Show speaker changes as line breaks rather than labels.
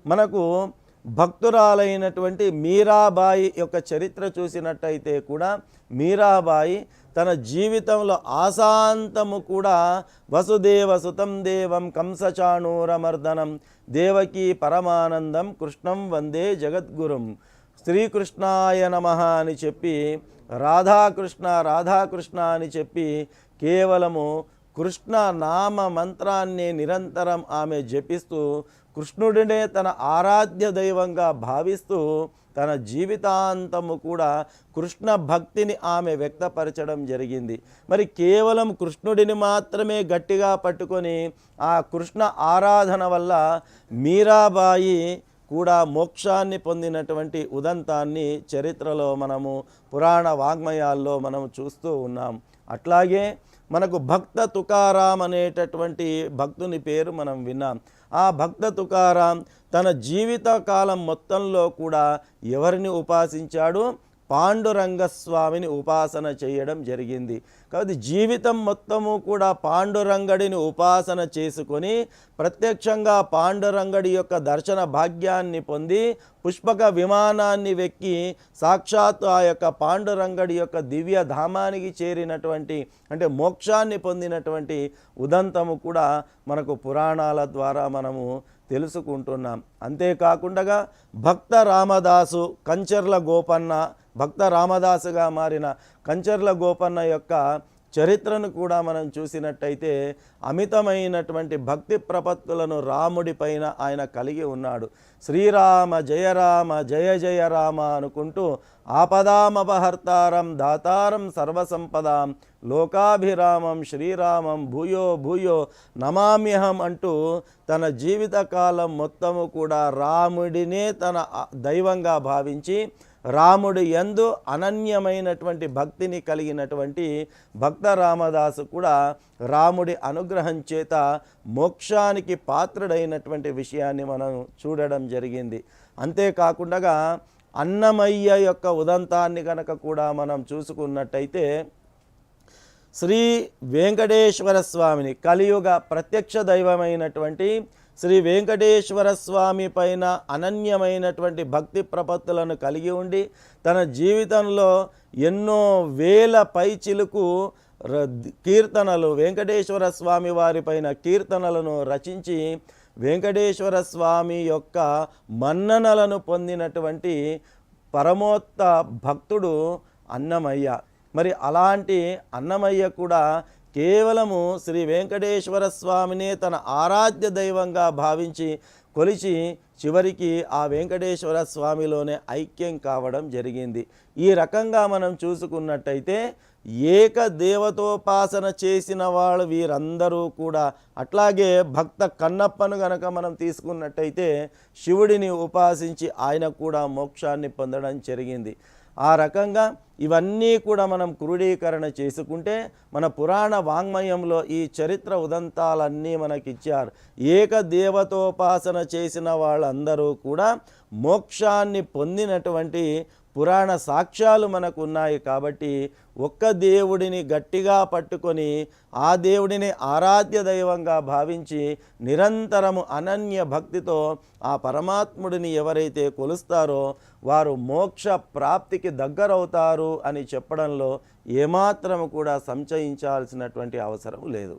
మనకు భక్తురాలైనటువంటి మీరాబాయి యొక్క చరిత్ర చూసినట్టయితే కూడా మీరాబాయి తన జీవితంలో ఆశాంతము కూడా వసుదేవసుతం దేవం కంసచాణూరమర్దనం దేవకీ పరమానందం కృష్ణం వందే జగద్గురుం శ్రీకృష్ణాయ నమః అని చెప్పి రాధాకృష్ణ రాధాకృష్ణ అని చెప్పి కేవలము కృష్ణ నామ మంత్రాన్ని నిరంతరం ఆమె జపిస్తూ కృష్ణుడినే తన ఆరాధ్య దైవంగా భావిస్తూ తన జీవితాంతము కూడా కృష్ణ భక్తిని ఆమె వ్యక్తపరచడం జరిగింది. మరి కేవలం కృష్ణుడిని మాత్రమే గట్టిగా పట్టుకొని ఆ కృష్ణ ఆరాధన వల్ల మీరాబాయి కూడా మోక్షాన్ని పొందినటువంటి ఉదంతాన్ని చరిత్రలో మనము పురాణ వాంగ్మయాల్లో మనము చూస్తూ ఉన్నాం. అట్లాగే మనకు భక్త తుకారాం అనేటటువంటి భక్తుని పేరు మనం విన్నాం. ఆ భక్త తుకారాం తన జీవిత కాలం మొత్తంలో కూడా ఎవరిని ఉపాసించాడు? పాండురంగస్వామిని ఉపాసన చేయడం జరిగింది. కాబట్టి జీవితం మొత్తము కూడా పాండురంగడిని ఉపాసన చేసుకొని ప్రత్యక్షంగా పాండురంగడి యొక్క దర్శన భాగ్యాన్ని పొంది పుష్పక విమానాన్ని వెక్కి సాక్షాత్తు ఆ యొక్క పాండురంగడి యొక్క దివ్య ధామానికి చేరినటువంటి అంటే మోక్షాన్ని పొందినటువంటి ఉదంతము కూడా మనకు పురాణాల ద్వారా మనము తెలుసుకుంటున్నాం. అంతేకాకుండా భక్త రామదాసు కంచర్ల గోపన్న భక్త రామదాసుగా మారిన కంచర్ల గోపన్న యొక్క చరిత్రను కూడా మనం చూసినట్టయితే అమితమైనటువంటి భక్తి ప్రపత్తులను రాముడి పైన ఆయన కలిగి ఉన్నాడు. శ్రీరామ జయ రామ జయ జయ రామ అనుకుంటూ ఆపదామపహర్తారం దాతారం సర్వసంపదాం లోకాభిరామం శ్రీరామం భూయో భూయో నమామ్యహం అంటూ తన జీవితకాలం మొత్తము కూడా రాముడినే తన దైవంగా భావించి రాముడి యందు అనన్యమైనటువంటి భక్తిని కలిగినటువంటి భక్త రామదాసు కూడా రాముడి అనుగ్రహం చేత మోక్షానికి పాత్రుడైనటువంటి విషయాన్ని మనం చూడడం జరిగింది. అంతేకాకుండా అన్నమయ్య యొక్క ఉదంతాన్ని కనుక కూడా మనం చూసుకున్నట్టయితే శ్రీ వెంకటేశ్వర స్వామిని కలియుగ ప్రత్యక్ష దైవమైనటువంటి శ్రీ వెంకటేశ్వర స్వామి పైన అనన్యమైనటువంటి భక్తి ప్రపత్తులను కలిగి ఉండి తన జీవితంలో ఎన్నో వేల పైచిలుకు కీర్తనలు వెంకటేశ్వర స్వామి వారి పైన కీర్తనలను రచించి వెంకటేశ్వర స్వామి యొక్క మన్ననలను పొందినటువంటి పరమోత్త భక్తుడు అన్నమయ్య. మరి అలాంటి అన్నమయ్య కూడా కేవలము శ్రీ వెంకటేశ్వర స్వామినే తన ఆరాధ్య దైవంగా భావించి కొలిచి చివరికి ఆ వెంకటేశ్వర స్వామిలోనే ఐక్యం కావడం జరిగింది. ఈ రకంగా మనం చూసుకున్నట్టయితే ఏక దేవతోపాసన చేసిన వాళ్ళు వీరందరూ కూడా అట్లాగే భక్త కన్నప్పను గనక మనం తీసుకున్నట్టయితే శివుడిని ఉపాసించి ఆయన కూడా మోక్షాన్ని పొందడం జరిగింది. ఆ రకంగా ఇవన్నీ కూడా మనం క్రోడీకరణ చేసుకుంటే మన పురాణ వాంగ్మయంలో ఈ చరిత్ర ఉదంతాలన్నీ మనకిచ్చారు. ఏక దేవతోపాసన చేసిన వాళ్ళందరూ కూడా మోక్షాన్ని పొందినటువంటి పురాణ సాక్ష్యాలు మనకు ఉన్నాయి. కాబట్టి ఒక్క దేవుడిని గట్టిగా పట్టుకొని ఆ దేవుడిని ఆరాధ్య దైవంగా భావించి నిరంతరము అనన్య భక్తితో ఆ పరమాత్ముడిని ఎవరైతే కొలుస్తారో వారు మోక్ష ప్రాప్తికి దగ్గరవుతారు అని చెప్పడంలో ఏమాత్రము కూడా సంశయించాల్సినటువంటి అవసరం లేదు.